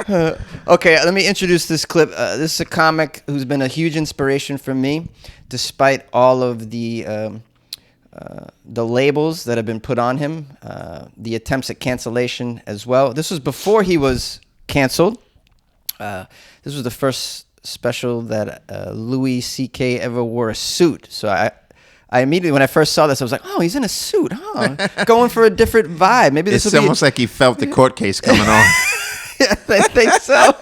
Okay, let me introduce this clip. This is a comic who's been a huge inspiration for me, despite all of the labels that have been put on him, the attempts at cancellation as well. This was before he was canceled. This was the first special that Louis C.K. ever wore a suit. So I immediately, when I first saw this, I was like, oh, he's in a suit, huh? Going for a different vibe. Maybe this. It's almost like he felt the court case coming on. Yeah, I think so.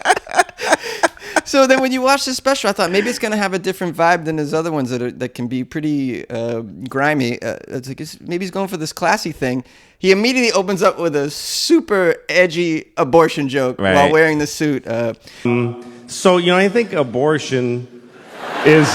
So then when you watch this special, I thought maybe it's going to have a different vibe than his other ones that can be pretty grimy. It's like maybe he's going for this classy thing. He immediately opens up with a super edgy abortion joke while wearing the suit. So, I think abortion is...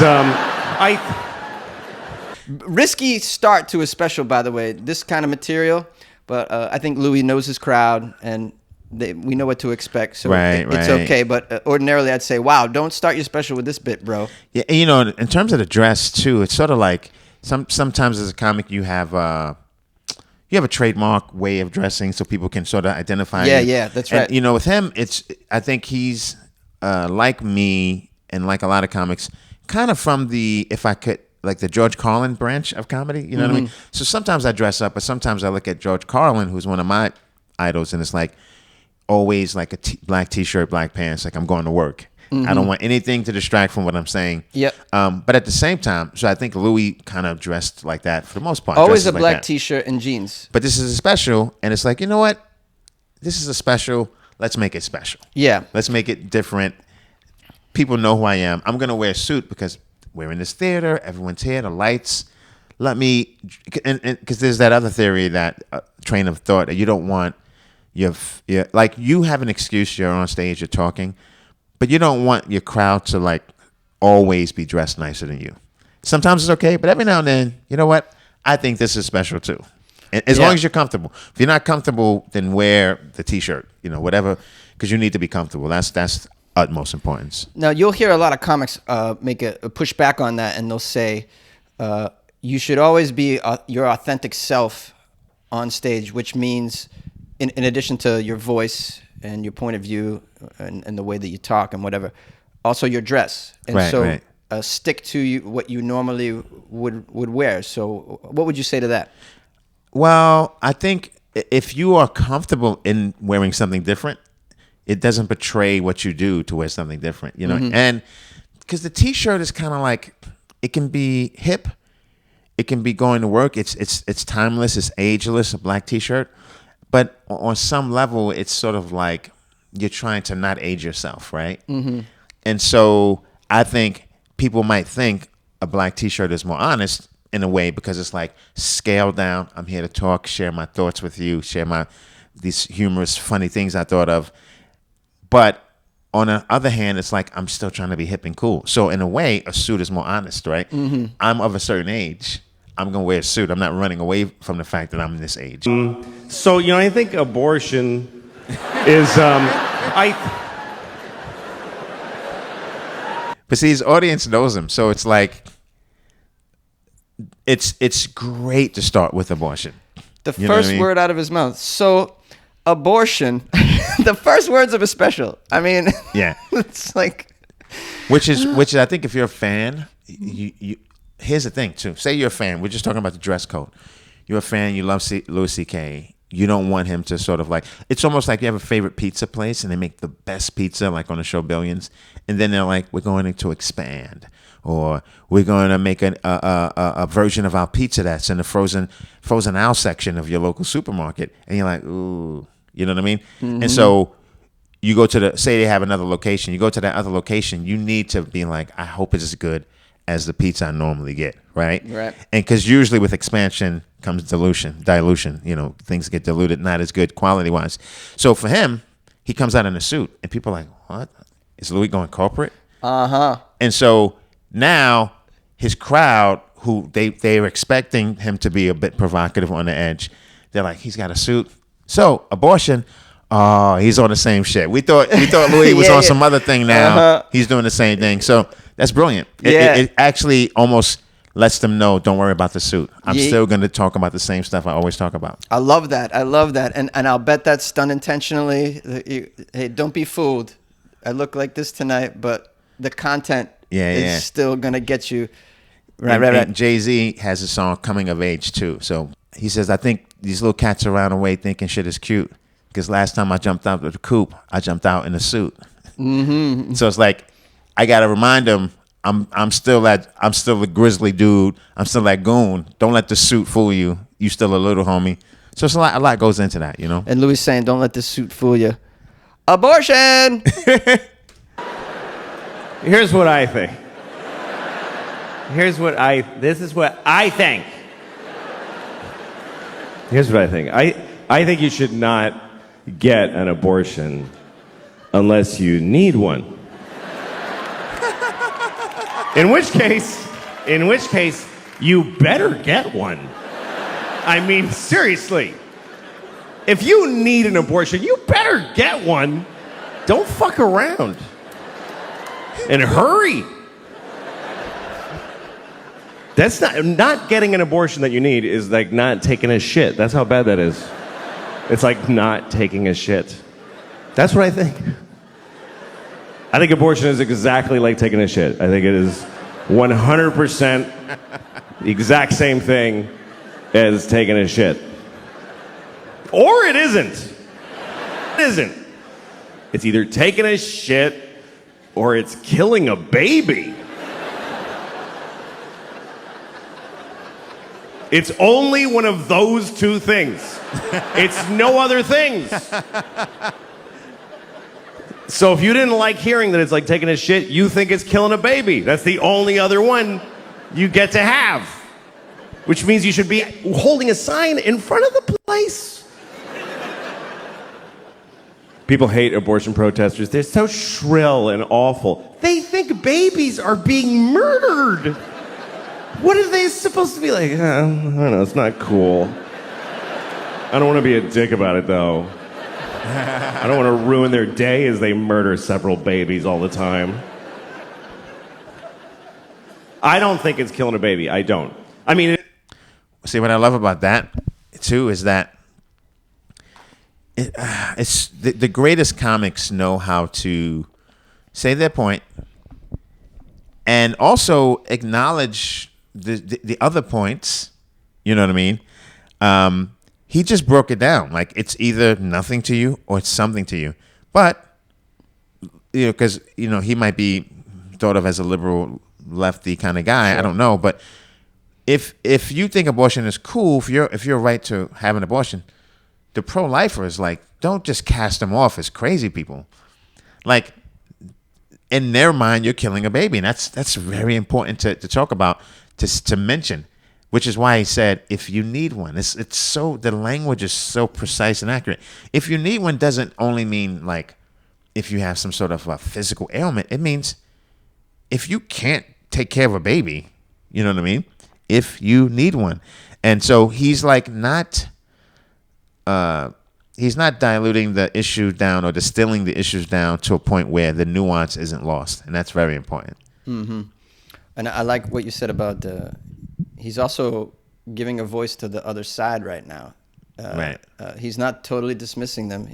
Risky start to a special, by the way, this kind of material. But I think Louis knows his crowd, and we know what to expect, so it's okay. But ordinarily, I'd say, wow, don't start your special with this bit, bro. Yeah, in terms of the dress too, it's sort of like sometimes as a comic you have a trademark way of dressing, so people can sort of identify. Yeah, that's right. And, with him, I think he's like me and like a lot of comics, kind of from the like the George Carlin branch of comedy. You know what I mean? So sometimes I dress up, but sometimes I look at George Carlin, who's one of my idols, and it's like always like a black t-shirt, black pants, like I'm going to work. I don't want anything to distract from what I'm saying. Yep. But at the same time, so I think Louis kind of dressed like that for the most part. Always a black t-shirt and jeans. But this is a special, and it's like, you know what? This is a special. Let's make it special. Yeah. Let's make it different. People know who I am. I'm going to wear a suit because we're in this theater. Everyone's here. The lights. Let me, because there's that other theory, that train of thought that you don't want like you have an excuse. You're on stage. You're talking, but you don't want your crowd to like always be dressed nicer than you. Sometimes it's okay, but every now and then, you know what? I think this is special too. As long as you're comfortable. If you're not comfortable, then wear the t-shirt. Whatever, because you need to be comfortable. That's utmost importance. Now, you'll hear a lot of comics make a push back on that, and they'll say you should always be your authentic self on stage, which means in addition to your voice and your point of view and the way that you talk and whatever, also your dress. And stick to what you normally would wear. So what would you say to that? Well, I think if you are comfortable in wearing something different, it doesn't betray what you do to wear something different, And because the t-shirt is kind of like, it can be hip, it can be going to work. It's timeless, it's ageless, a black t-shirt. But on some level, it's sort of like you're trying to not age yourself, right? Mm-hmm. And so I think people might think a black t-shirt is more honest in a way, because it's like scaled down. I'm here to talk, share my thoughts with you, share these humorous, funny things I thought of. But on the other hand, it's like I'm still trying to be hip and cool. So in a way, a suit is more honest, right? Mm-hmm. I'm of a certain age. I'm going to wear a suit. I'm not running away from the fact that I'm this age. So, I think abortion is... But see, his audience knows him. So it's like... It's great to start with abortion. The first word out of his mouth. So, abortion... The first words of a special. I mean... Yeah. It's like... Which I think if you're a fan... Here's the thing, too. Say you're a fan. We're just talking about the dress code. You're a fan. You love Louis C.K. You don't want him to sort of like... It's almost like you have a favorite pizza place and they make the best pizza, like on the show Billions. And then they're like, we're going to expand. Or we're going to make a version of our pizza that's in the frozen aisle section of your local supermarket. And you're like, ooh. You know what I mean? Mm-hmm. And so you go to say they have another location. You go to that other location. You need to be like, I hope it's as good as the pizza I normally get, right? Right. And because usually with expansion comes dilution. Things get diluted, not as good quality-wise. So for him, he comes out in a suit, and people are like, what? Is Louis going corporate? Uh-huh. And so now his crowd, who they're expecting him to be a bit provocative on the edge, they're like, he's got a suit. So abortion, oh, he's on the same shit. We thought Louis was on some other thing now. Uh-huh. He's doing the same thing. So that's brilliant. Yeah. It actually almost lets them know, don't worry about the suit. I'm Yeah. still going to talk about the same stuff I always talk about. I love that. And I'll bet that's done intentionally. Hey, don't be fooled. I look like this tonight, but the content is still gonna get you. Right. Jay-Z has a song "Coming of Age" too. So he says, I think these little cats around the way thinking shit is cute because last time I jumped out of the coop, I jumped out in a suit. Mm-hmm. So it's like I gotta remind them. I'm still a grizzly dude. I'm still that goon. Don't let the suit fool you. You still a little homie. So it's a lot goes into that, you know. And Louis saying, "Don't let the suit fool you." Abortion. Here's what I think. This is what I think. Here's what I think. I think you should not get an abortion unless you need one. In which case, you better get one. I mean, seriously. If you need an abortion, you better get one. Don't fuck around. And hurry. That's not getting an abortion that you need is like not taking a shit. That's how bad that is. It's like not taking a shit. That's what I think. I think abortion is exactly like taking a shit. I think it is 100% the exact same thing as taking a shit. Or it isn't. It isn't. It's either taking a shit or it's killing a baby. It's only one of those two things. It's no other things. So if you didn't like hearing that it's like taking a shit, you think it's killing a baby. That's the only other one you get to have. Which means you should be holding a sign in front of the place. People hate abortion protesters. They're so shrill and awful. They think babies are being murdered. What are they supposed to be like? I don't know, it's not cool. I don't want to be a dick about it, though. I don't want to ruin their day as they murder several babies all the time. I don't think it's killing a baby. I don't. I mean... See, what I love about that, too, is that it's the greatest comics know how to say their point and also acknowledge the other points. You know what I mean? He just broke it down. Like, it's either nothing to you or it's something to you. But, you know, because, you know, he might be thought of as a liberal, lefty kind of guy. Sure. I don't know. But if you think abortion is cool, if you're right to have an abortion, the pro-lifers, like, don't just cast them off as crazy people. Like, in their mind, you're killing a baby. And that's very important to talk about, to mention. Which is why he said, if you need one. It's so, the language is so precise and accurate. If you need one doesn't only mean like if you have some sort of a physical ailment. It means if you can't take care of a baby, you know what I mean? If you need one. And so he's like he's not diluting the issue down or distilling the issues down to a point where the nuance isn't lost. And that's very important. Mm-hmm. And I like what you said about he's also giving a voice to the other side right now. Right. He's not totally dismissing them.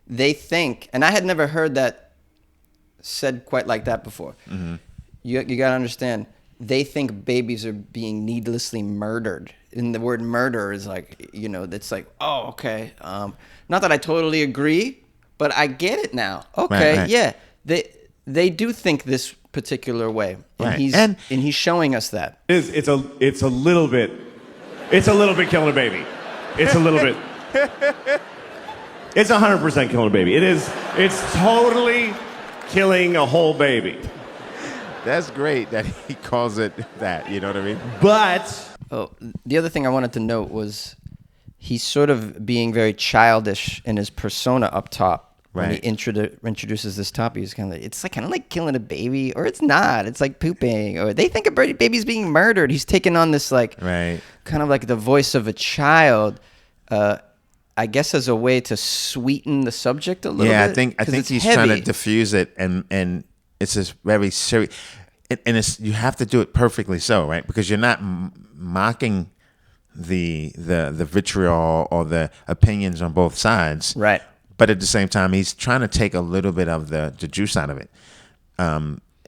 They think, and I had never heard that said quite like that before. Mm-hmm. You got to understand, they think babies are being needlessly murdered. And the word murder is like, you know, it's like, oh, okay. Not that I totally agree, but I get it now. Okay, right. Yeah. They do think this particular way, and right. he's showing us that. It's a little bit killing a baby. It's a little bit. It's 100% killing a baby. It's totally killing a whole baby. That's great that he calls it that. You know what I mean? But the other thing I wanted to note was he's sort of being very childish in his persona up top. When he introduces this topic, he's kind of like, it's like kind of like killing a baby, or it's not. It's like pooping, or they think a baby's being murdered. He's taking on this like kind of like the voice of a child, I guess, as a way to sweeten the subject a little bit. Yeah, I think he's heavy. Trying to diffuse it, and it's just very serious. and it's you have to do it perfectly so, right? Because you're not mocking the vitriol or the opinions on both sides, Right. But at the same time, he's trying to take a little bit of the juice out of it,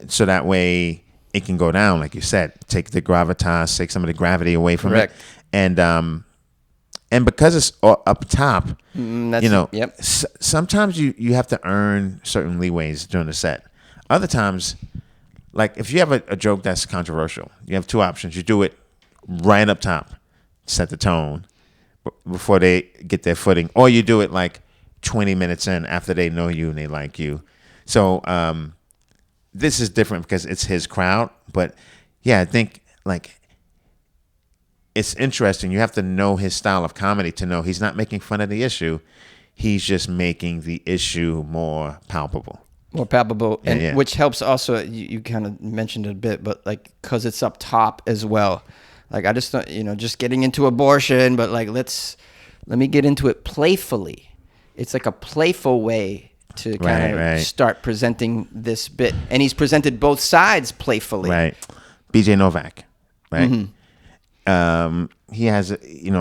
so that way it can go down, like you said. Take the gravitas, take some of the gravity away from Correct. it, and because it's up top, Yep. sometimes you have to earn certain leeways during the set. Other times, like if you have a joke that's controversial, you have two options. You do it right up top, set the tone before they get their footing, or you do it like 20 minutes in after they know you and they like you. So this is different because it's his crowd. But yeah, I think like it's interesting. You have to know his style of comedy to know he's not making fun of the issue. He's just making the issue more palpable. More palpable, and yeah. which helps also. You kind of mentioned it a bit, but like because it's up top as well. Like I just just getting into abortion, but like let me get into it playfully. It's like a playful way to kind of start presenting this bit, and he's presented both sides playfully. Right, BJ Novak, right. Mm-hmm. He has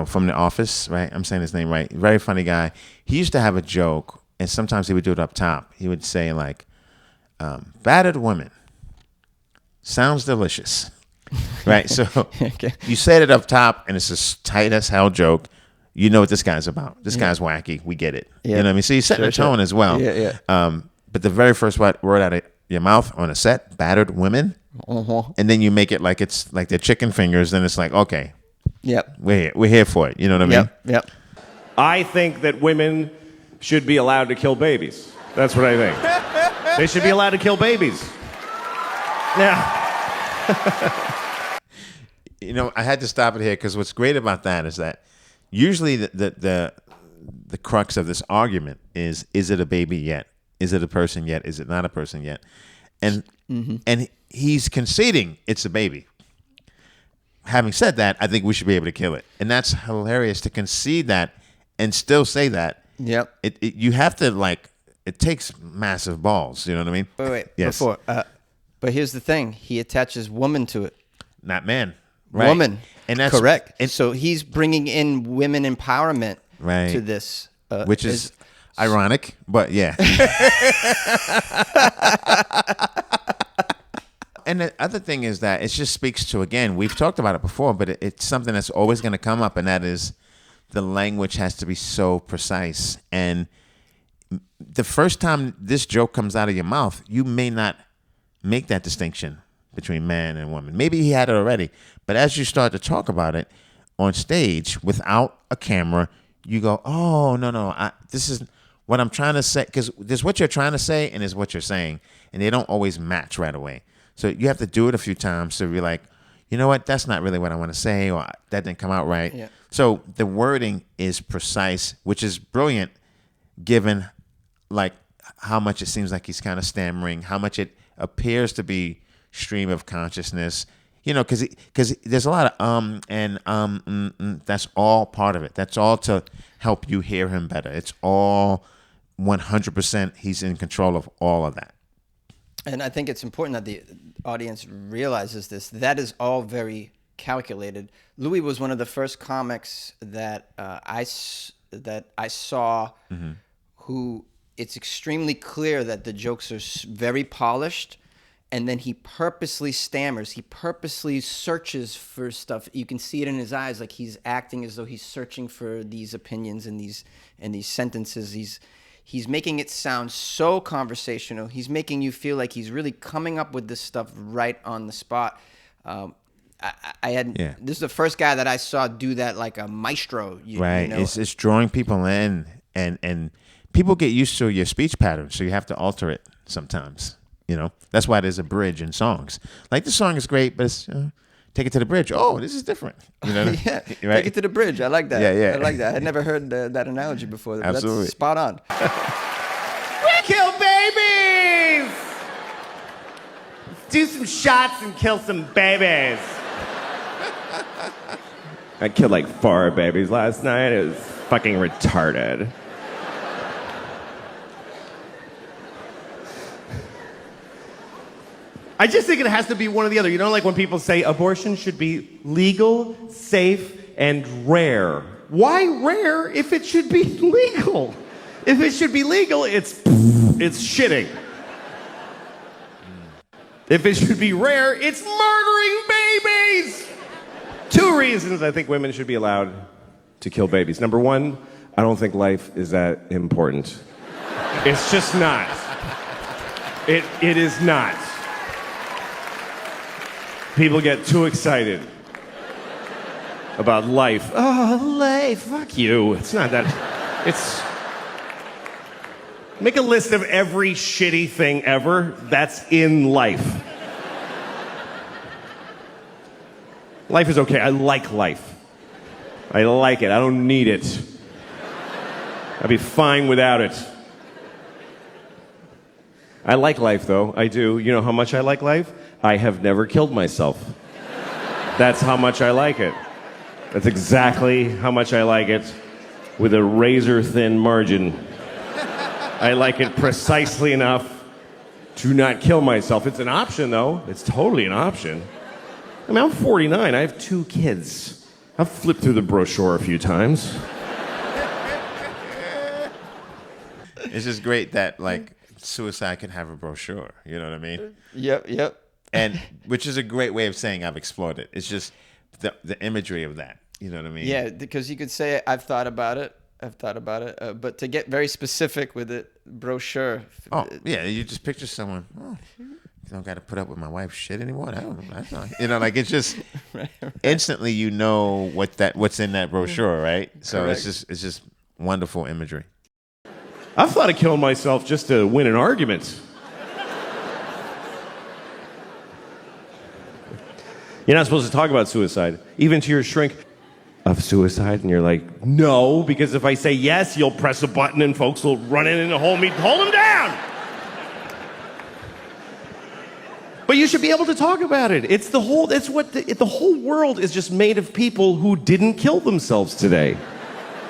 from The Office, right? I'm saying his name right. Very funny guy. He used to have a joke, and sometimes he would do it up top. He would say like, "Battered woman sounds delicious." Right, so Okay. You said it up top, and it's a tight as hell joke. You know what this guy's about. This guy's wacky. We get it. Yeah. You know what I mean? So you set the tone as well. Yeah. But the very first word out of your mouth on a set, battered women, and then you make it like it's like their chicken fingers. Then it's like, okay, Yep. we're here for it. You know what I mean? Yep. I think that women should be allowed to kill babies. That's what I think. They should be allowed to kill babies. Yeah. I had to stop it here because what's great about that is that usually the crux of this argument is it a baby yet? Is it a person yet? Is it not a person yet? And he's conceding it's a baby. Having said that, I think we should be able to kill it. And that's hilarious to concede that and still say that. Yep. You have to it takes massive balls. You know what I mean? Wait. Yes. Before, but here's the thing: he attaches woman to it. Not man. Right. Woman. And that's correct. And so he's bringing in women empowerment to this, which is ironic, but yeah. And the other thing is that it just speaks to, again, we've talked about it before, but it's something that's always going to come up, and that is the language has to be so precise. And the first time this joke comes out of your mouth, you may not make that distinction between man and woman. Maybe he had it already, but as you start to talk about it on stage without a camera, you go, oh, no, this is what I'm trying to say, because there's what you're trying to say and there's what you're saying, and they don't always match right away. So you have to do it a few times to be like, you know what, that's not really what I want to say, or that didn't come out right. Yeah. So the wording is precise, which is brilliant, given like how much it seems like he's kind of stammering, how much it appears to be stream of consciousness, because there's a lot of that's all part of it. That's all to help you hear him better. It's all 100%. He's in control of all of that. And I think it's important that the audience realizes this. That is all very calculated. Louis was one of the first comics that I saw who it's extremely clear that the jokes are very polished, and then he purposely stammers. He purposely searches for stuff. You can see it in his eyes, like he's acting as though he's searching for these opinions and these sentences. He's making it sound so conversational. He's making you feel like he's really coming up with this stuff right on the spot. This is the first guy that I saw do that like a maestro. Right. It's drawing people in, and people get used to your speech pattern, so you have to alter it sometimes. That's why there's a bridge in songs. Like, this song is great, but it's take it to the bridge. Oh, this is different. Yeah, right? Take it to the bridge. I like that. Yeah. I like that. I had never heard that analogy before. Absolutely. That's spot on. We kill babies! Do some shots and kill some babies. I killed like 4 babies last night. It was fucking retarded. I just think it has to be one or the other. You know, like when people say abortion should be legal, safe, and rare. Why rare if it should be legal? If it should be legal, it's shitting. If it should be rare, it's murdering babies. 2 reasons I think women should be allowed to kill babies. Number 1, I don't think life is that important. It's just not. It is not. People get too excited about life. Oh, life, fuck you. It's not that. It's... Make a list of every shitty thing ever that's in life. Life is okay. I like life. I like it. I don't need it. I'd be fine without it. I like life, though. I do. You know how much I like life? I have never killed myself. That's how much I like it. That's exactly how much I like it, with a razor-thin margin. I like it precisely enough to not kill myself. It's an option, though. It's totally an option. I mean, I'm 49. I have 2 kids. I've flipped through the brochure a few times. It's just great that, like, suicide can have a brochure. You know what I mean? Yep. And which is a great way of saying I've explored it. It's just the imagery of that. You know what I mean? Yeah, because you could say, I've thought about it. But to get very specific with it, brochure. Oh, yeah, you just picture someone, you don't got to put up with my wife's shit anymore. That's not, you know, like it's just right. Instantly you know what's in that brochure, right? So Correct. it's just wonderful imagery. I've thought of killing myself just to win an argument. You're not supposed to talk about suicide, even to your shrink. Of suicide, and you're like, no, because if I say yes, you'll press a button and folks will run in and hold him down. But you should be able to talk about it. It's the whole world is just made of people who didn't kill themselves today.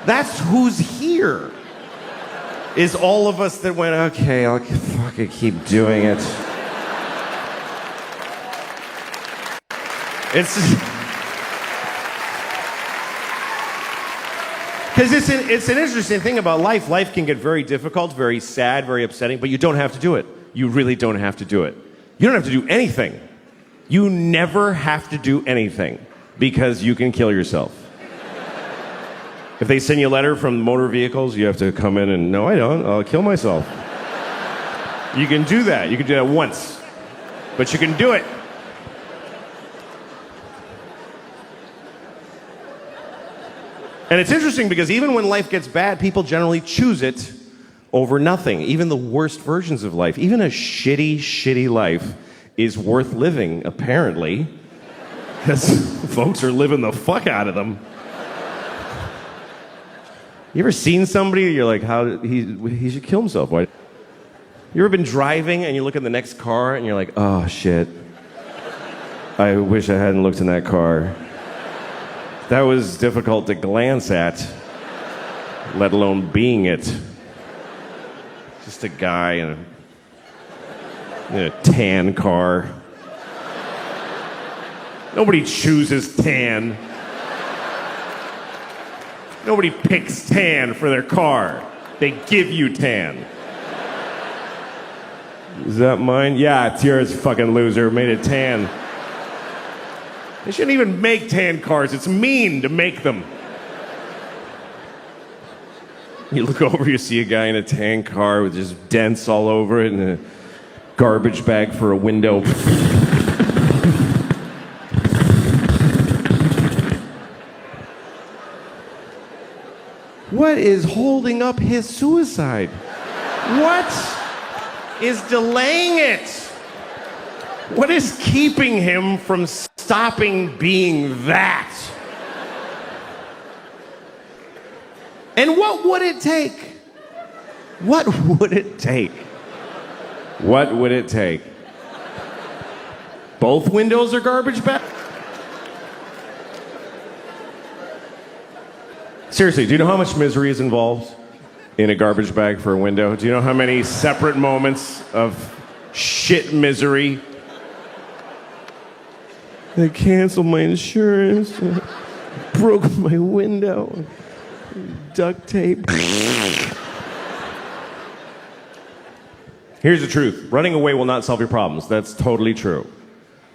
That's who's here. Is all of us that went, okay, I'll fucking keep doing it. Because it's an interesting thing about life. Life can get very difficult, very sad, very upsetting, but you don't have to do it. You really don't have to do it. You don't have to do anything. You never have to do anything because you can kill yourself. If they send you a letter from motor vehicles, you have to come in and, no, I don't. I'll kill myself. You can do that. You can do that once. But you can do it. And it's interesting because even when life gets bad, people generally choose it over nothing. Even the worst versions of life, even a shitty life is worth living, apparently, because folks are living the fuck out of them. You ever seen somebody you're like, he should kill himself? Why? You ever been driving and you look at the next car and you're like, oh shit, I wish I hadn't looked in that car. That was difficult to glance at, let alone being it. Just a guy in a tan car. Nobody chooses tan. Nobody picks tan for their car. They give you tan. Is that mine? Yeah, it's yours, fucking loser. Made it tan. They shouldn't even make tan cars. It's mean to make them. You look over, you see a guy in a tan car with just dents all over it and a garbage bag for a window. What is holding up his suicide? What is delaying it? What is keeping him from stopping being that? And what would it take? What would it take? What would it take? Both windows are garbage bags? Seriously, do you know how much misery is involved in a garbage bag for a window? Do you know how many separate moments of shit misery They canceled my insurance. Broke my window. Duct tape. Here's the truth. Running away will not solve your problems. That's totally true.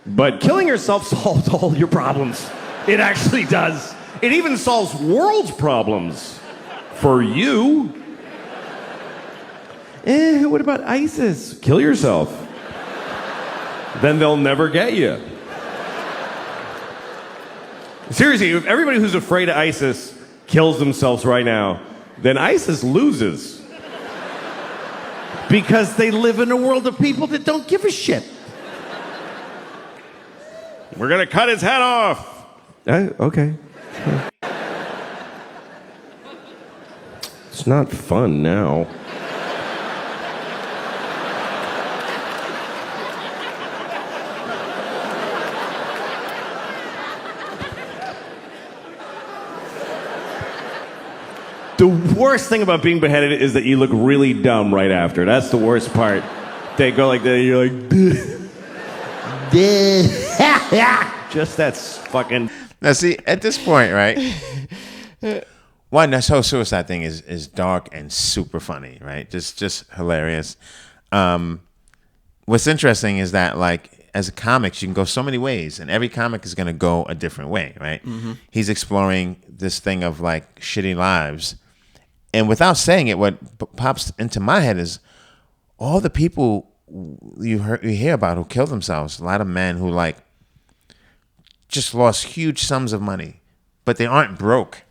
But killing yourself solves all your problems. It actually does. It even solves world's problems. For you. What about ISIS? Kill yourself. Then they'll never get you. Seriously, if everybody who's afraid of ISIS kills themselves right now, then ISIS loses. Because they live in a world of people that don't give a shit. We're gonna cut his head off. Okay. It's not fun now. The worst thing about being beheaded is that you look really dumb right after. That's the worst part. They go like that, you're like, just that's fucking. Now, see, at this point, right? One, this whole suicide thing is dark and super funny, right? Just hilarious. What's interesting is that, like, as a comic, you can go so many ways, and every comic is going to go a different way, right? Mm-hmm. He's exploring this thing of, like, shitty lives. And without saying it, what pops into my head is all the people you hear about who kill themselves. A lot of men who, like, just lost huge sums of money, but they aren't broke.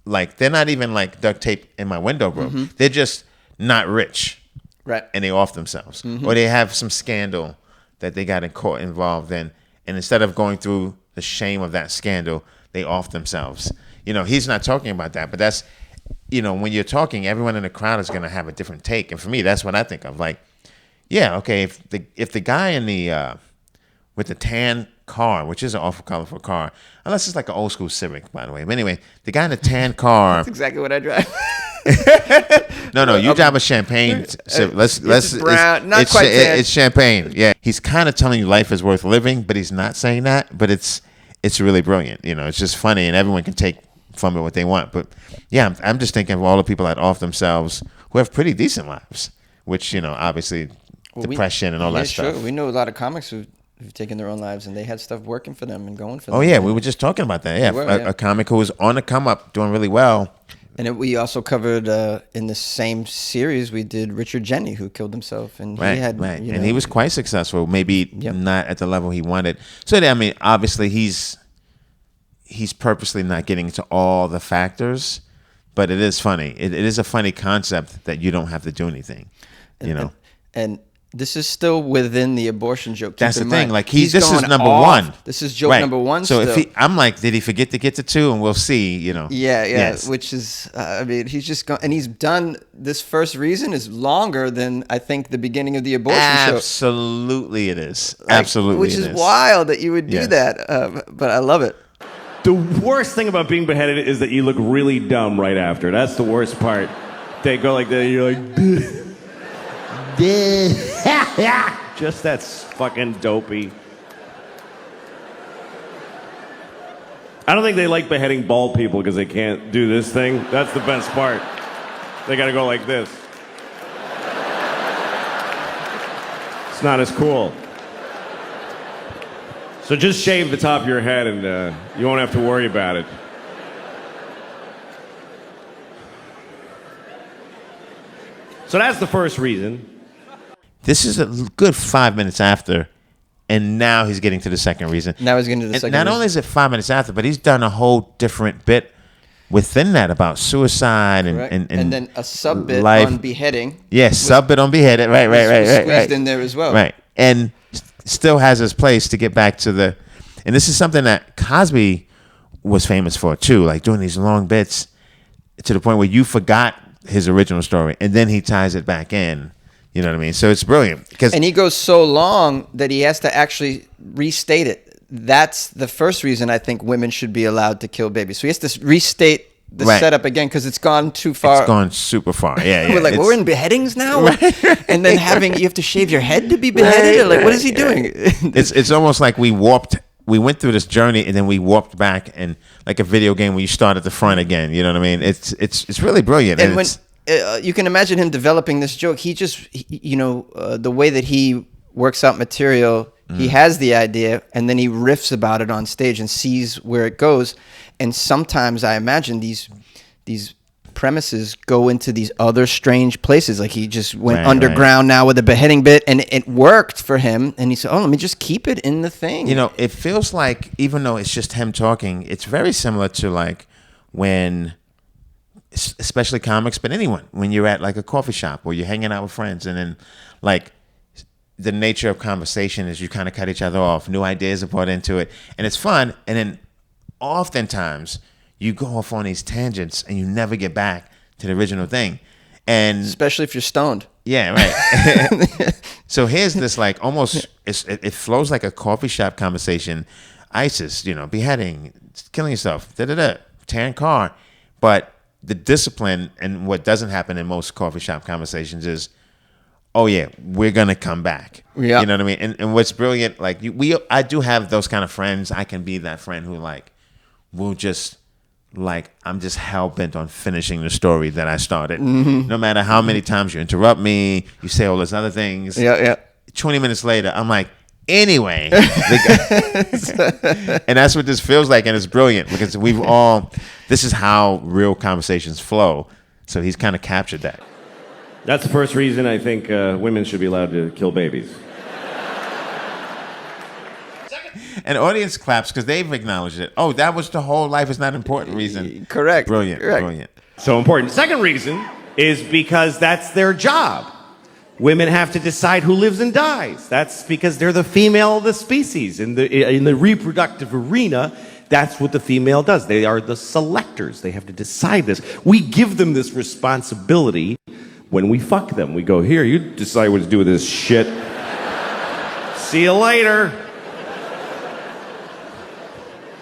Like, they're not even like duct tape in my window broke. Mm-hmm. They're just not rich. Right. And they off themselves. Mm-hmm. Or they have some scandal that they got in court involved in. And instead of going through the shame of that scandal, they off themselves. You know, he's not talking about that, but that's, you know, when you're talking, everyone in the crowd is going to have a different take. And for me, that's what I think of. Like, yeah, okay, if the guy in the with the tan car, which is an awful colorful car, unless it's like an old school Civic, by the way. But anyway, the guy in the tan car. That's exactly what I drive. No, you drive a champagne Civic. Let's brown, not quite tan. It's champagne. Yeah, he's kind of telling you life is worth living, but he's not saying that. But it's really brilliant. You know, it's just funny, and everyone can take from it what they want. But yeah, I'm just thinking of all the people that off themselves who have pretty decent lives, which, you know, obviously depression and all that stuff. Sure. We know a lot of comics who've taken their own lives, and they had stuff working for them and going for them. Oh yeah, we were just talking about that. Yeah, a comic who was on the come up, doing really well. And we also covered in the same series we did Richard Jeni, who killed himself, and right, he had and he was quite successful. Maybe not at the level he wanted. So I mean, obviously he's purposely not getting into all the factors, but it is funny. It is a funny concept that you don't have to do anything, you know. And this is still within the abortion joke. That's the thing. Like this is number one. This is joke number one. So still. I'm like, did he forget to get to two? And we'll see. You know. Yeah. Yes. Which is, I mean, he's just gone, and he's done this first reason is longer than I think the beginning of the abortion show. Absolutely, it is. Absolutely, which is wild that you would do that. But I love it. The worst thing about being beheaded is that you look really dumb right after. That's the worst part. They go like that, you're like, just that's fucking dopey. I don't think they like beheading bald people because they can't do this thing. That's the best part. They gotta go like this. It's not as cool. So just shave the top of your head and you won't have to worry about it. So that's the first reason. This is a good 5 minutes after, and now he's getting to the second reason. Now he's getting to the second reason. Not only is it 5 minutes after, but he's done a whole different bit within that about suicide and then a sub bit on beheading. Yeah, sub bit on beheading. Right. Squeezed in there as well. Right. And still has his place to get back to the, and this is something that Cosby was famous for too, like doing these long bits to the point where you forgot his original story, and then he ties it back in. You know what I mean? So it's brilliant. And he goes so long that he has to actually restate it. That's the first reason I think women should be allowed to kill babies. So he has to restate the setup again because it's gone too far. It's gone super far. Yeah. We're like, we're in beheadings now? Right. And then you have to shave your head to be beheaded? Or like, what is he doing? It's almost like we warped we went through this journey and then we warped back, and like a video game where you start at the front again. You know what I mean? It's really brilliant. And when you can imagine him developing this joke, the way that he works out material, he has the idea and then he riffs about it on stage and sees where it goes. And sometimes I imagine these premises go into these other strange places. Like he just went underground now with a beheading bit, and it worked for him. And he said, "Oh, let me just keep it in the thing." It feels like, even though it's just him talking, it's very similar to like when, especially comics, but anyone, when you're at like a coffee shop or you're hanging out with friends, and then like the nature of conversation is you kind of cut each other off, new ideas are brought into it, and it's fun. And then oftentimes you go off on these tangents and you never get back to the original thing. And especially if you're stoned. Yeah, right. So here's this like almost, it flows like a coffee shop conversation. ISIS, beheading, killing yourself, tearing car. But the discipline and what doesn't happen in most coffee shop conversations is, oh yeah, we're gonna come back. Yeah. You know what I mean? And what's brilliant, like I do have those kind of friends. I can be that friend who like will just like, I'm just hell bent on finishing the story that I started. No matter how many times you interrupt me, you say all those other things. Yeah. 20 minutes later, I'm like, anyway. And that's what this feels like, and it's brilliant because this is how real conversations flow. So he's kind of captured that. That's the first reason I think women should be allowed to kill babies. And the audience claps because they've acknowledged it. Oh, that was the whole life is not important reason. Correct. Brilliant. Correct. Brilliant. So important. Second reason is because that's their job. Women have to decide who lives and dies. That's because they're the female of the species. In the reproductive arena, that's what the female does. They are the selectors. They have to decide this. We give them this responsibility when we fuck them. We go, here, you decide what to do with this shit. See you later.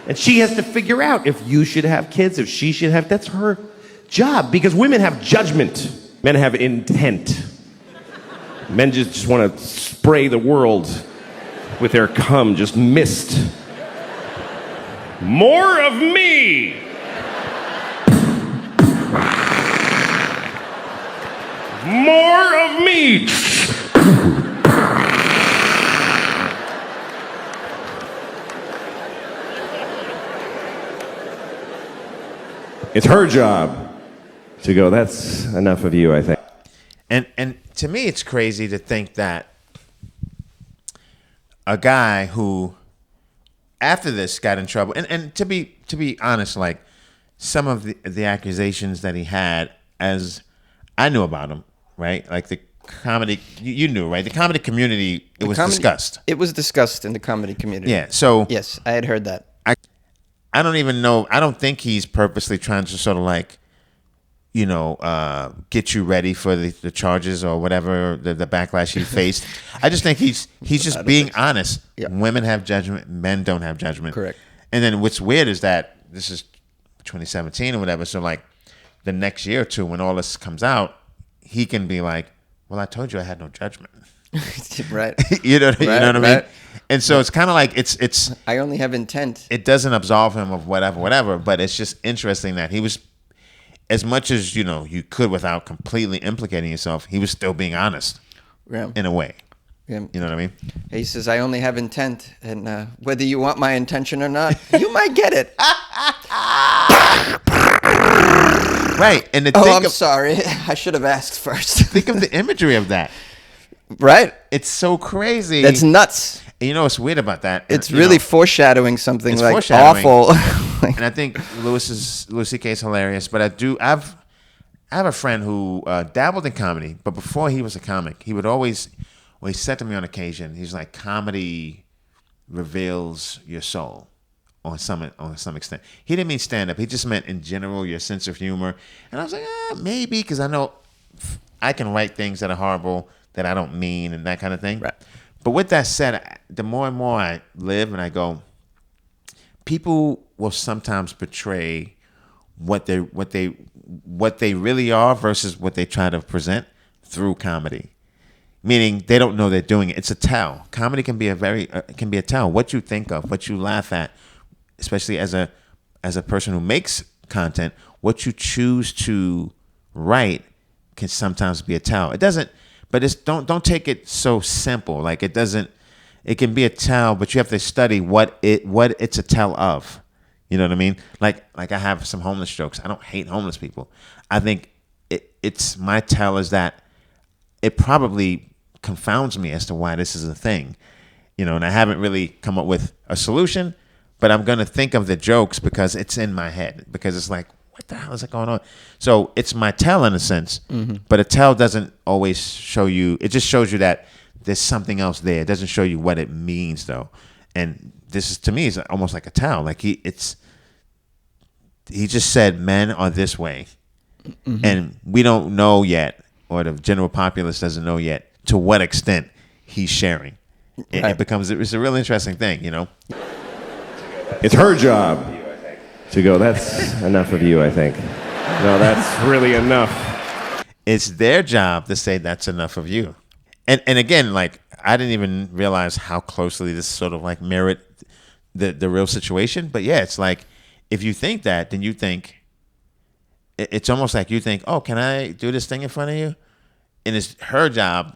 And she has to figure out if you should have kids, if she should have. That's her job, because women have judgment. Men have intent. Men just want to spray the world with their cum, just mist. More of me! More of me! It's her job to go, that's enough of you, I think. And to me, it's crazy to think that a guy who, after this, got in trouble, and to be honest, like some of the accusations that he had, as I knew about him, right? Like the comedy, you knew, right? The comedy community, it was discussed. It was discussed in the comedy community. Yeah. So yes, I had heard that. I don't even know. I don't think he's purposely trying to sort of like, get you ready for the charges or whatever, the backlash he faced. I just think he's just being honest. Yeah. Women have judgment. Men don't have judgment. Correct. And then what's weird is that this is 2017 or whatever. So like the next year or two, when all this comes out, he can be like, well, I told you I had no judgment. Right. you know what I mean? Right. And so it's kind of like it's. I only have intent. It doesn't absolve him of whatever. But it's just interesting that he was, as much as you could without completely implicating yourself, he was still being honest. Yeah. In a way. Yeah. You know what I mean? He says, I only have intent, and whether you want my intention or not, you might get it. Right. And I'm sorry. I should have asked first. Think of the imagery of that. Right? It's so crazy. That's nuts. And you know what's weird about that? It's really foreshadowing something it's like foreshadowing. awful. And I think Louis C.K. is hilarious, but I have a friend who dabbled in comedy, but before he was a comic, he would always, well, he said to me on occasion, he's like, comedy reveals your soul on some extent. He didn't mean stand-up. He just meant in general your sense of humor. And I was like, maybe, because I know I can write things that are horrible that I don't mean and that kind of thing. Right. But with that said, the more and more I live and I go, people will sometimes portray what they really are versus what they try to present through comedy. meaning they don't know they're doing it. It's a tell. Comedy can be a tell. What you think of, what you laugh at, especially as a person who makes content, what you choose to write can sometimes be a tell. It doesn't, but don't take it so simple. Like it doesn't. It can be a tell, but you have to study what it's a tell of. You know what I mean? Like I have some homeless jokes. I don't hate homeless people. I think it's my tell is that it probably confounds me as to why this is a thing. You know, and I haven't really come up with a solution, but I'm going to think of the jokes because it's in my head, because it's like, what the hell is going on? So it's my tell in a sense, but a tell doesn't always show you. It just shows you that there's something else there. It doesn't show you what it means though. And this is, to me, is almost like a tell. Like he just said men are this way. And we don't know yet, or the general populace doesn't know yet, to what extent he's sharing. It's a really interesting thing, you know? It's her job to go, that's enough of you, I think. No, that's really enough. It's their job to say that's enough of you. And again, like, I didn't even realize how closely this sort of like mirrored the real situation. But yeah, it's like, if you think that, then you think, it's almost like you think, oh, can I do this thing in front of you? And it's her job.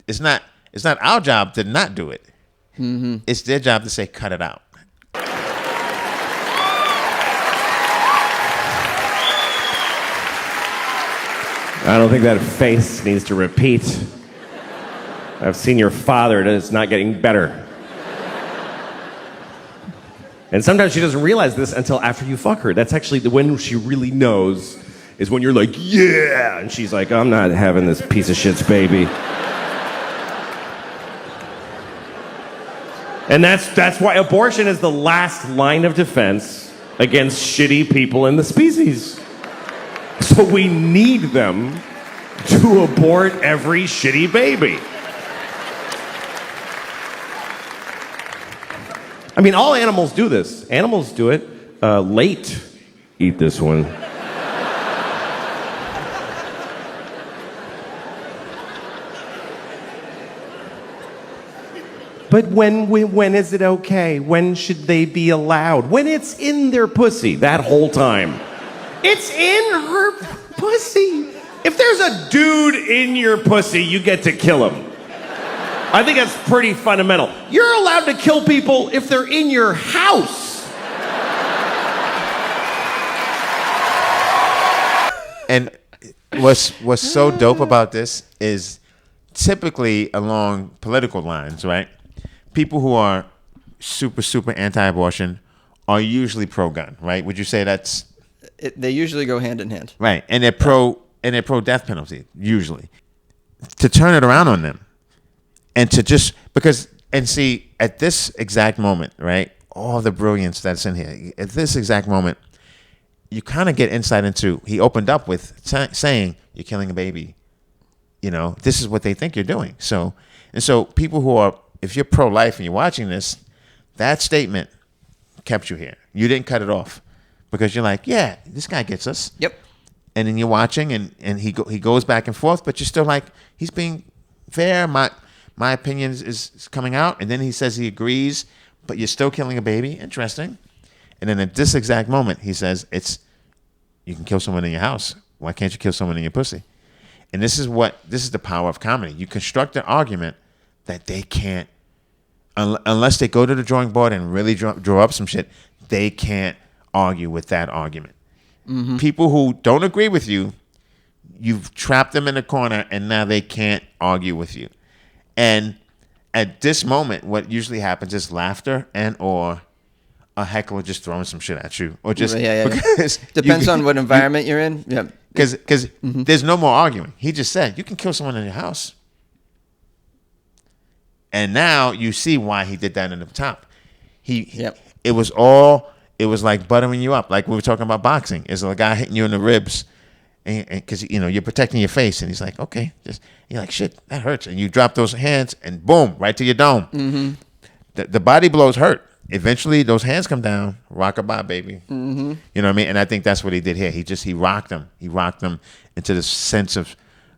It's not our job to not do it. It's their job to say, cut it out. I don't think that face needs to repeat. I've seen your father, and it's not getting better. And sometimes she doesn't realize this until after you fuck her. That's actually when she really knows, is when you're like, yeah! And she's like, I'm not having this piece of shit's baby. And that's why abortion is the last line of defense against shitty people in the species. So we need them to abort every shitty baby. I mean, all animals do this. Animals do it late. Eat this one. But when is it okay? When should they be allowed? When it's in their pussy that whole time. It's in her pussy. If there's a dude in your pussy, you get to kill him. I think that's pretty fundamental. You're allowed to kill people if they're in your house. And what's so dope about this is typically along political lines, right? People who are super, super anti-abortion are usually pro-gun, right? Would you say that's... They usually go hand in hand. Right. And they're pro-death penalty, usually. To turn it around on them, and to just, and see, at this exact moment, right, all the brilliance that's in here, at this exact moment, you kind of get insight into, he opened up with saying, you're killing a baby. You know, this is what they think you're doing. So people who are, if you're pro-life and you're watching this, that statement kept you here. You didn't cut it off because you're like, yeah, this guy gets us. Yep. And then you're watching and he goes back and forth, but you're still like, he's being fair. My opinion is coming out, and then he says he agrees, but you're still killing a baby. Interesting. And then at this exact moment, he says, you can kill someone in your house. Why can't you kill someone in your pussy? And this is the power of comedy. You construct an argument that they can't, unless they go to the drawing board and really draw up some shit, they can't argue with that argument. People who don't agree with you, you've trapped them in a corner, and now they can't argue with you. And at this moment, what usually happens is laughter or a heckler just throwing some shit at you, or just because depends on what environment you're in. Yeah, because there's no more arguing. He just said you can kill someone in your house, and now you see why he did that in the top. It was like buttering you up, like we were talking about boxing. It's a guy hitting you in the ribs. And because you're protecting your face, and he's like, okay, you're like, shit, that hurts, and you drop those hands, and boom, right to your dome. The body blows hurt. Eventually, those hands come down, rock-a-bye, baby. You know what I mean? And I think that's what he did here. He rocked them. He rocked them into this sense of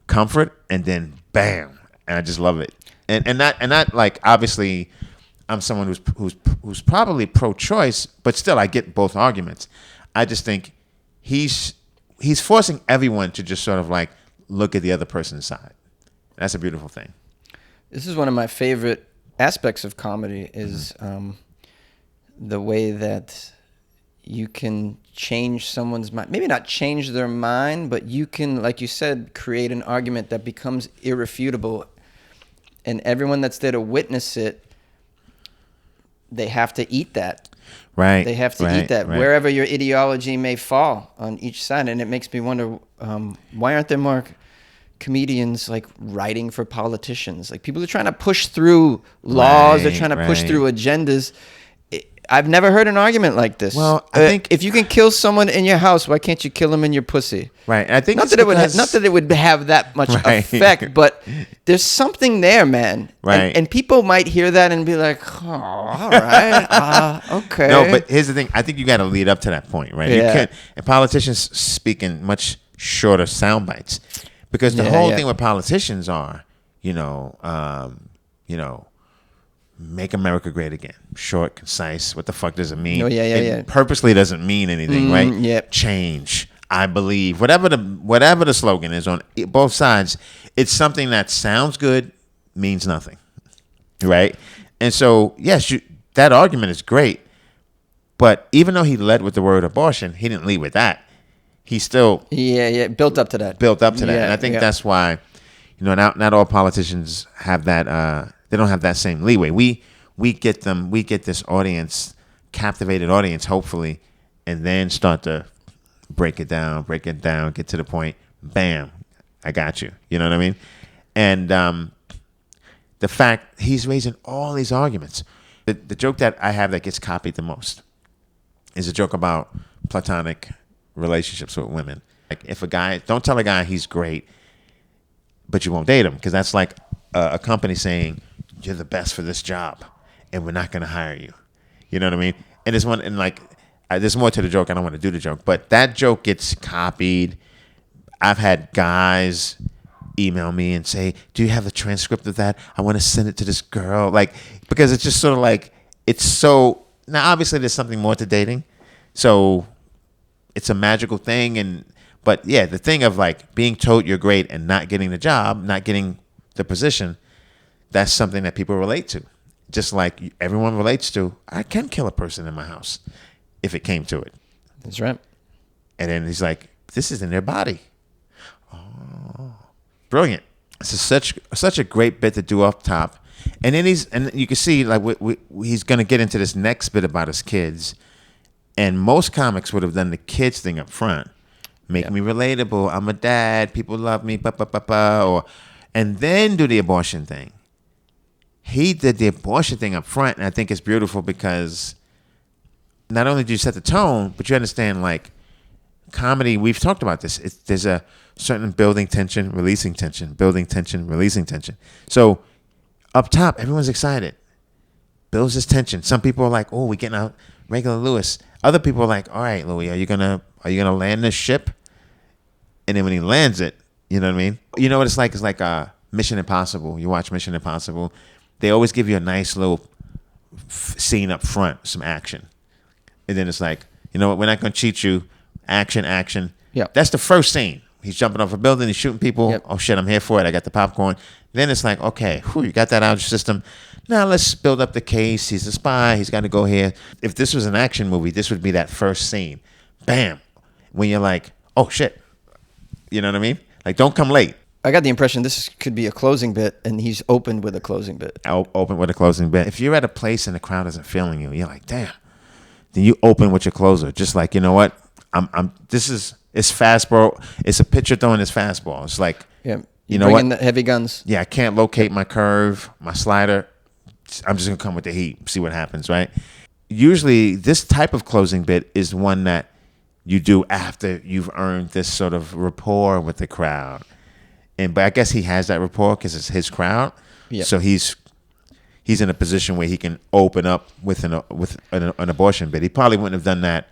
comfort, and then bam, and I just love it. And not like, obviously I'm someone who's probably pro-choice, but still I get both arguments. I just think he's forcing everyone to just sort of like look at the other person's side. That's a beautiful thing. This is one of my favorite aspects of comedy is the way that you can change someone's mind. Maybe not change their mind, but you can, like you said, create an argument that becomes irrefutable. And everyone that's there to witness it, they have to eat that. Right. They have to eat that wherever your ideology may fall on each side. And it makes me wonder, why aren't there more comedians like writing for politicians? Like people are trying to push through laws, they're trying to push through agendas. I've never heard an argument like this. Well, I think if you can kill someone in your house, why can't you kill them in your pussy? Right. And I think not that it would have that much effect, but there's something there, man. Right. And people might hear that and be like, "Oh, all right, okay." No, but here's the thing. I think you got to lead up to that point, right? Yeah. You can't. And politicians speak in much shorter sound bites, because the whole thing with politicians are, make America great again. Short, concise. What the fuck does it mean? It purposely doesn't mean anything, right? Yep. Change. I believe. Whatever the slogan is on both sides, it's something that sounds good, means nothing, right? And so, yes, that argument is great, but even though he led with the word abortion, he didn't lead with that. He still built up to that. And I think that's why, not all politicians have that. They don't have that same leeway. We get this audience, captivated audience, hopefully, and then start to break it down, get to the point. Bam, I got you. You know what I mean? And the fact he's raising all these arguments. The joke that I have that gets copied the most is a joke about platonic relationships with women. Like if a guy, don't tell a guy he's great, but you won't date him, because that's like a company saying, you're the best for this job, and we're not going to hire you. You know what I mean? And there's more to the joke. I don't want to do the joke, but that joke gets copied. I've had guys email me and say, do you have a transcript of that? I want to send it to this girl. Like, because it's just sort of like, it's so, now obviously there's something more to dating. So it's a magical thing. But yeah, the thing of like being told you're great and not getting the job, not getting the position, that's something that people relate to. Just like everyone relates to, I can kill a person in my house if it came to it. That's right. And then he's like, this is in their body. Oh, brilliant. This is such a great bit to do up top. And then you can see like he's going to get into this next bit about his kids. And most comics would have done the kids thing up front. Make me relatable. I'm a dad. People love me. And then do the abortion thing. He did the abortion thing up front, and I think it's beautiful because not only do you set the tone, but you understand, like, comedy, we've talked about this. There's a certain building tension, releasing tension, building tension, releasing tension. So up top, everyone's excited. Builds this tension. Some people are like, oh, we're getting out regular Lewis. Other people are like, all right, Louis, are you gonna land this ship? And then when he lands it, you know what I mean? You know what it's like? It's like Mission Impossible. You watch Mission Impossible. They always give you a nice little scene up front, some action. And then it's like, you know what, we're not going to cheat you. Action. Yep. That's the first scene. He's jumping off a building. He's shooting people. Yep. Oh, shit, I'm here for it. I got the popcorn. Then it's like, okay, you got that out of your system. Now let's build up the case. He's a spy. He's got to go here. If this was an action movie, this would be that first scene. Bam. When you're like, oh, shit. You know what I mean? Like, don't come late. I got the impression this could be a closing bit, and he's opened with a closing bit. Open with a closing bit. If you're at a place and the crowd isn't feeling you, you're like, damn. Then you open with your closer. Just like, you know what? It's fastball. It's a pitcher throwing his fastball. It's like, you know what? In the heavy guns. Yeah, I can't locate my curve, my slider. I'm just going to come with the heat, see what happens, right? Usually, this type of closing bit is one that you do after you've earned this sort of rapport with the crowd. But I guess he has that rapport because it's his crowd. Yep. So he's in a position where he can open up with an abortion bit. He probably wouldn't have done that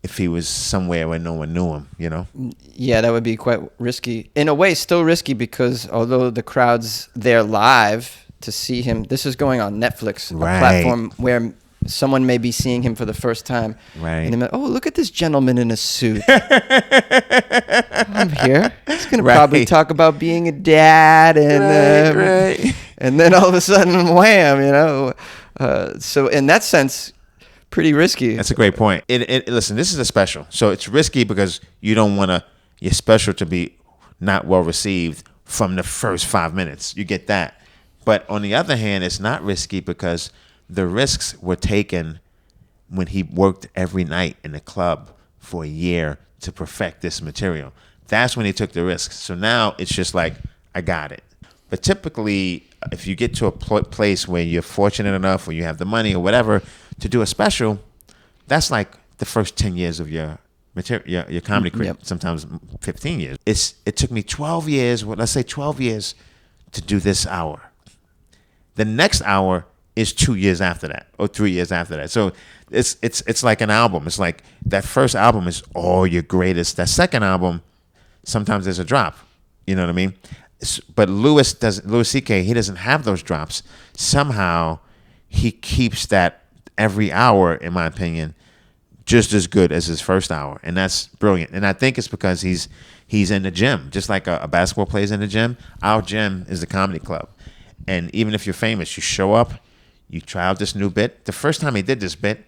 if he was somewhere where no one knew him, you know? Yeah, that would be quite risky. In a way, still risky because although the crowd's there live to see him, this is going on Netflix, a platform where someone may be seeing him for the first time. Right. And they're like, oh, look at this gentleman in a suit. I'm here. He's going to probably talk about being a dad. And, and then all of a sudden, wham, you know. So in that sense, pretty risky. That's a great point. Listen, this is a special. So it's risky because you don't want your special to be not well received from the first 5 minutes. You get that. But on the other hand, it's not risky because the risks were taken when he worked every night in the club for a year to perfect this material. That's when he took the risks. So now it's just like, I got it. But typically, if you get to a place where you're fortunate enough or you have the money or whatever to do a special, that's like the first 10 years of your material, your comedy career, sometimes 15 years. It took me 12 years, let's say 12 years to do this hour. The next hour is 2 years after that or 3 years after that. So it's like an album. It's like that first album is all your greatest. That second album, sometimes there's a drop. You know what I mean? But Louis C.K., he doesn't have those drops. Somehow he keeps that every hour, in my opinion, just as good as his first hour. And that's brilliant. And I think it's because he's in the gym. Just like a basketball player's in the gym, our gym is the comedy club. And even if you're famous, you show up, you try out this new bit. The first time he did this bit,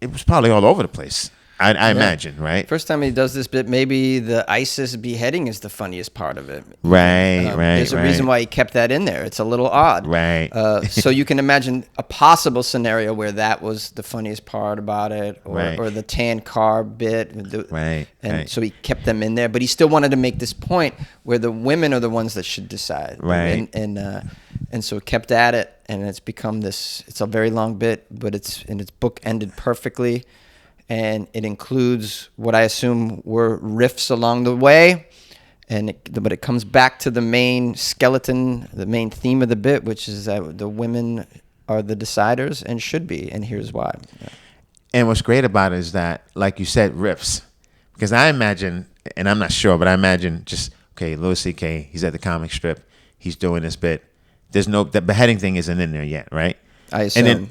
it was probably all over the place. I imagine, right? First time he does this bit, maybe the ISIS beheading is the funniest part of it. Right. There's a reason why he kept that in there. It's a little odd. Right. So you can imagine a possible scenario where that was the funniest part about it, or the tan car bit. So he kept them in there, but he still wanted to make this point where the women are the ones that should decide. Right. And so it kept at it, and it's become this. It's a very long bit, but its book ended perfectly. And it includes what I assume were riffs along the way, but it comes back to the main skeleton, the main theme of the bit, which is that the women are the deciders and should be, and here's why. And what's great about it is that, like you said, riffs. Because I imagine, and I'm not sure, but I imagine just, okay, Louis C.K., he's at the comic strip, he's doing this bit. The beheading thing isn't in there yet, right? I assume. And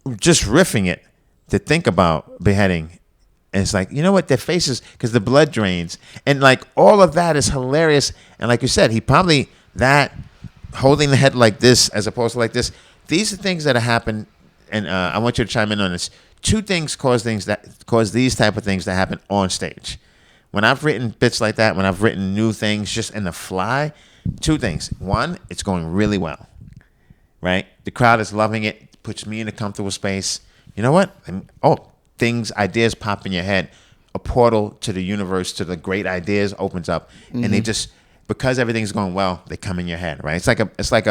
then just riffing it, to think about beheading, and it's like, you know what, their faces, because the blood drains, and like all of that is hilarious. And like you said, he probably, that holding the head like this as opposed to like this, these are things that have happened. And I want you to chime in on this. Two things cause these type of things to happen on stage. When I've written bits like that, when I've written new things just in the fly, two things. One, it's going really well, right? The crowd is loving it, puts me in a comfortable space. You know what? Ideas pop in your head. A portal to the universe, to the great ideas opens up, and they just, because everything's going well, they come in your head, right? It's like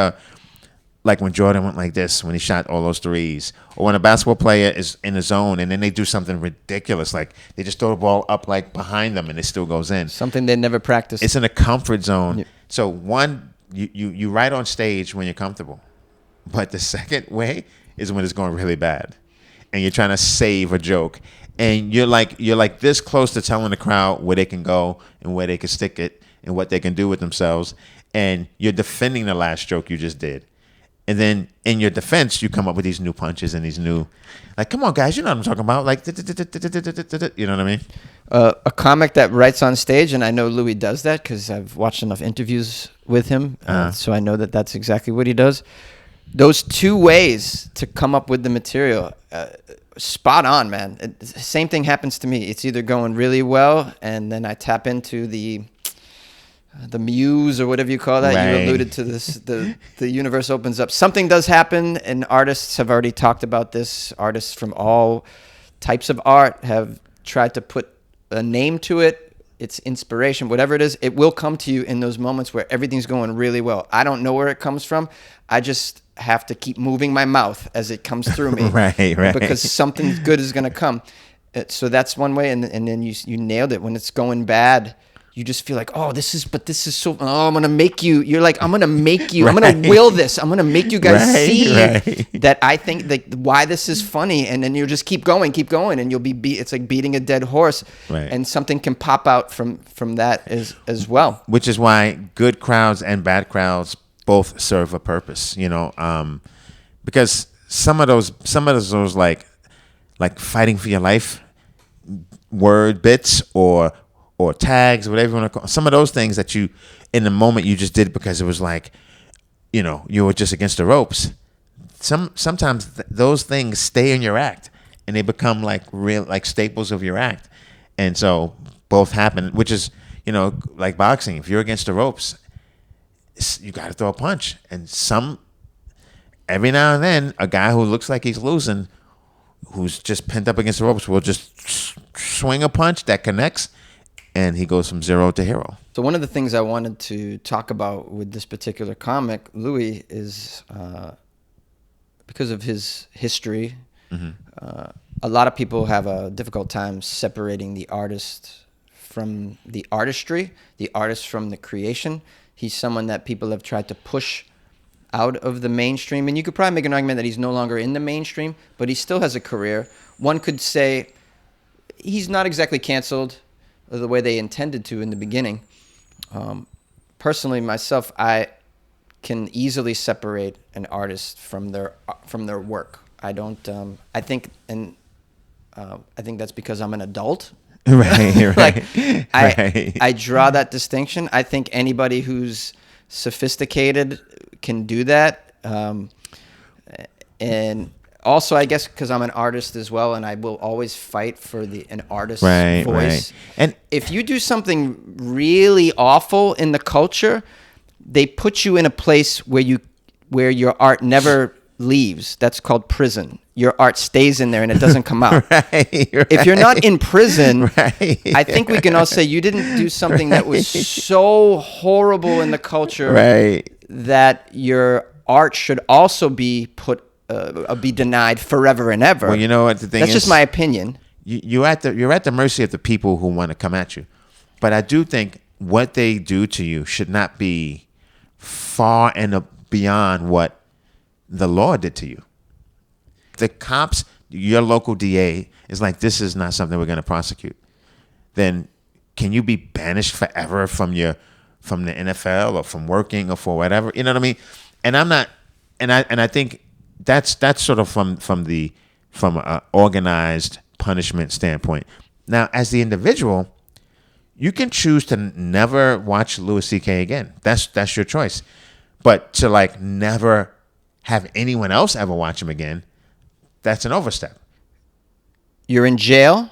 when Jordan went like this when he shot all those threes, or when a basketball player is in a zone and then they do something ridiculous, like they just throw the ball up like behind them and it still goes in. Something they never practiced. It's in a comfort zone. Yeah. So one, you write on stage when you're comfortable, but the second way is when it's going really bad. And you're trying to save a joke, and you're like this close to telling the crowd where they can go and where they can stick it and what they can do with themselves, and you're defending the last joke you just did, and then in your defense you come up with these new punches and these new, like, come on guys, you know what I'm talking about, like, you know what I mean? A comic that writes on stage, and I know Louis does that because I've watched enough interviews with him, so I know that that's exactly what he does. Those two ways to come up with the material, spot on, man. Same thing happens to me. It's either going really well, and then I tap into the muse or whatever you call that. Right. You alluded to this. The universe opens up. Something does happen, and artists have already talked about this. Artists from all types of art have tried to put a name to it. It's inspiration, whatever it is. It will come to you in those moments where everything's going really well. I don't know where it comes from. I just have to keep moving my mouth as it comes through me. Right. Because something good is going to come. So that's one way. And then you nailed it. When it's going bad, you just feel like, this is so, I'm going to make you, you're like, I'm going to make you, I'm going to will this. I'm going to make you guys see that I think that why this is funny. And then you'll just keep going. And you'll it's like beating a dead horse. Right. And something can pop out from that as well. Which is why good crowds and bad crowds both serve a purpose, because some of those like fighting for your life word bits or tags, whatever you want to call some of those things that you in the moment you just did because it was like, you were just against the ropes. Sometimes those things stay in your act and they become like real, like staples of your act. And so both happen, which is, like boxing. If you're against the ropes, you got to throw a punch. And every now and then, a guy who looks like he's losing, who's just pinned up against the ropes, will just swing a punch that connects, and he goes from 0 to hero. So one of the things I wanted to talk about with this particular comic, Louis, is because of his history, a lot of people have a difficult time separating the artist from the artistry, the artist from the creation. He's someone that people have tried to push out of the mainstream. And you could probably make an argument that he's no longer in the mainstream, but he still has a career. One could say he's not exactly canceled the way they intended to in the beginning. Personally, myself, I can easily separate an artist from their work. I don't. I think that's because I'm an adult. Right. Like Right. I draw that distinction. I think anybody who's sophisticated can do that. And also, I guess because I'm an artist as well, and I will always fight for an artist's voice. Right. And if you do something really awful in the culture, they put you in a place where your art never leaves. That's called prison. Your art stays in there and it doesn't come out. Right. If you're not in prison, Right. I think we can all say you didn't do something that was so horrible in the culture Right. that your art should also be be denied forever and ever. Well, you know what the thing is? That's just my opinion. You're at the mercy of the people who want to come at you. But I do think what they do to you should not be far and beyond what the law did to you. The cops, your local DA is like, this is not something we're going to prosecute. Then can you be banished forever from the NFL or from working or for whatever? You know what I mean? And I'm not, and I think that's sort of from an organized punishment standpoint. Now, as the individual, you can choose to never watch Louis C.K. again. That's your choice. But to like never have anyone else ever watch him again, that's an overstep. You're in jail,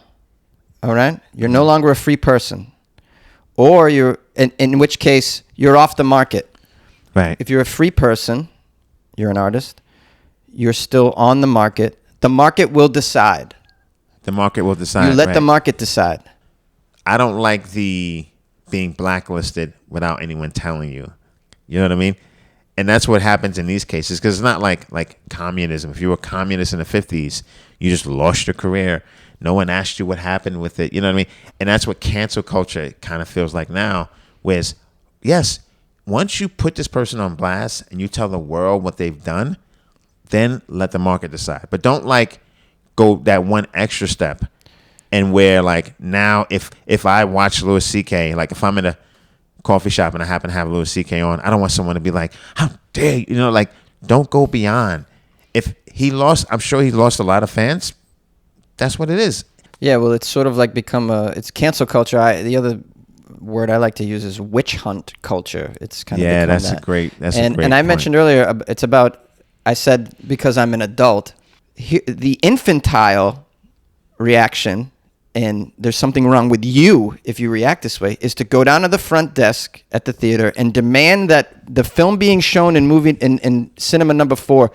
all right? You're no longer a free person. Or you're, in which case, you're off the market. Right. If you're a free person, you're an artist, you're still on the market. The market will decide. The market will decide. You let right? the market decide. I don't like the being blacklisted without anyone telling you. You know what I mean? And that's what happens in these cases, because it's not like communism. If you were a communist in the 50s, you just lost your career. No one asked you what happened with it. You know what I mean? And that's what cancel culture kind of feels like now, whereas, yes, once you put this person on blast and you tell the world what they've done, then let the market decide. But don't like go that one extra step and where like now if I watch Louis C.K., like if I'm in a coffee shop and I happen to have Louis C.K. on, I don't want someone to be like, how dare you? You know, like, don't go beyond. If he lost, I'm sure he lost a lot of fans. That's what it is. Yeah, well, it's sort of like it's cancel culture. The other word I like to use is witch hunt culture. It's kind of that's that. a great and I point. Mentioned earlier, it's about, I said, because I'm an adult, the infantile reaction, and there's something wrong with you if you react this way, is to go down to the front desk at the theater and demand that the film being shown in cinema number 4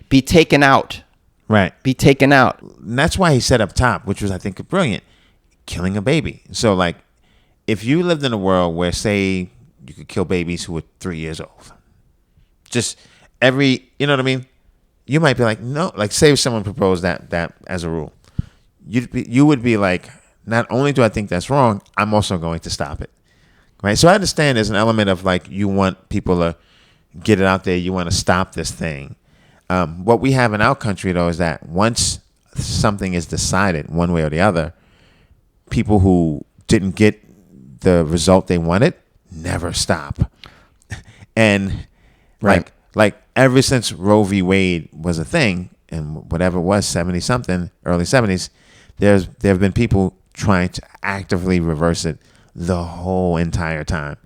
be taken out. Right. Be taken out. And that's why he said up top, which was, I think, brilliant, killing a baby. So, like, if you lived in a world where, say, you could kill babies who were 3 years old, just you know what I mean? You might be like, no, like, say if someone proposed that as a rule. You would be like, not only do I think that's wrong, I'm also going to stop it. right? So I understand there's an element of like you want people to get it out there. You want to stop this thing. What we have in our country, though, is that once something is decided one way or the other, people who didn't get the result they wanted never stop. And like ever since Roe v. Wade was a thing, and whatever it was, 70-something, early 70s, there have been people trying to actively reverse it the whole entire time.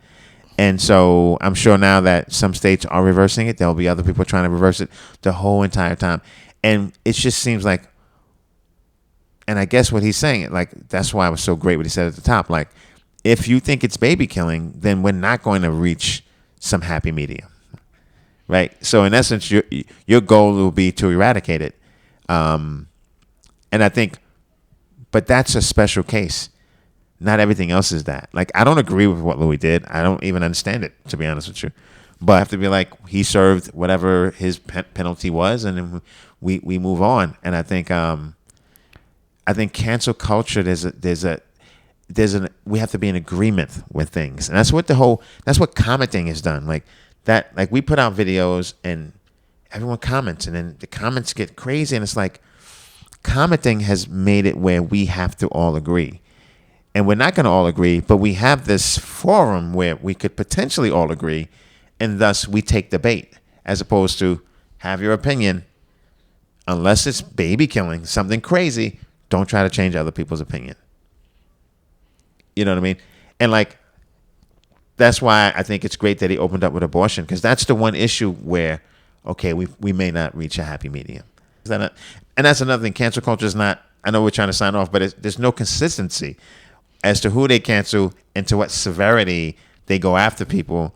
And so I'm sure now that some states are reversing it, there'll be other people trying to reverse it the whole entire time. And it just seems like, and I guess what he's saying, like, that's why it was so great what he said at the top. Like, if you think it's baby killing, then we're not going to reach some happy medium, right? So in essence, your goal will be to eradicate it. And I think, but that's a special case. Not everything else is that. Like, I don't agree with what Louis did. I don't even understand it, to be honest with you. But I have to be like, he served whatever his penalty was, and then we move on. And I think cancel culture, we have to be in agreement with things, and that's what commenting has done. Like we put out videos and everyone comments, and then the comments get crazy, and it's like commenting has made it where we have to all agree. And we're not going to all agree, but we have this forum where we could potentially all agree, and thus we take the bait, as opposed to have your opinion. Unless it's baby killing, something crazy, don't try to change other people's opinion. You know what I mean? And like, that's why I think it's great that he opened up with abortion, because that's the one issue where, okay, we may not reach a happy medium. And that's another thing. Cancel culture is not, I know we're trying to sign off, but there's no consistency as to who they cancel and to what severity they go after people.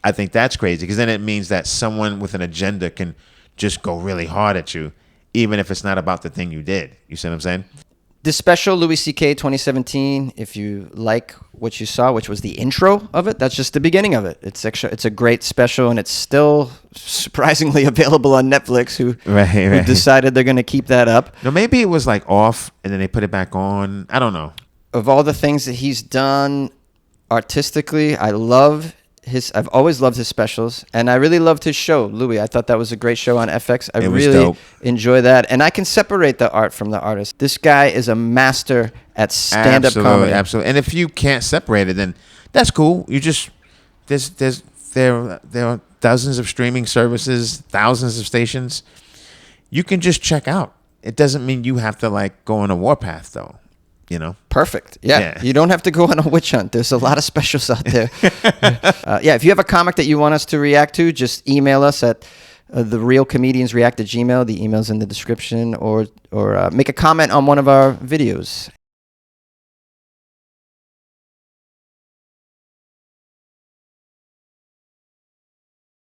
I think that's crazy, because then it means that someone with an agenda can just go really hard at you, even if it's not about the thing you did. You see what I'm saying? This special, Louis C.K. 2017, if you like what you saw, which was the intro of it, that's just the beginning of it. It's a great special, and it's still surprisingly available on Netflix, who decided they're going to keep that up. No, maybe it was like off, and then they put it back on. I don't know. Of all the things that he's done artistically, I've always loved his specials, and I really loved his show, Louis. I thought that was a great show on FX. I really enjoy that, and I can separate the art from the artist. This guy is a master at stand-up comedy. Absolutely. And if you can't separate it, then that's cool. You just there are dozens of streaming services, thousands of stations. You can just check out. It doesn't mean you have to like go on a warpath, though. You know, perfect. Yeah, you don't have to go on a witch hunt. There's a lot of specials out there. If you have a comic that you want us to react to, just email us at therealcomediansreact@gmail.com. The email's in the description, or make a comment on one of our videos.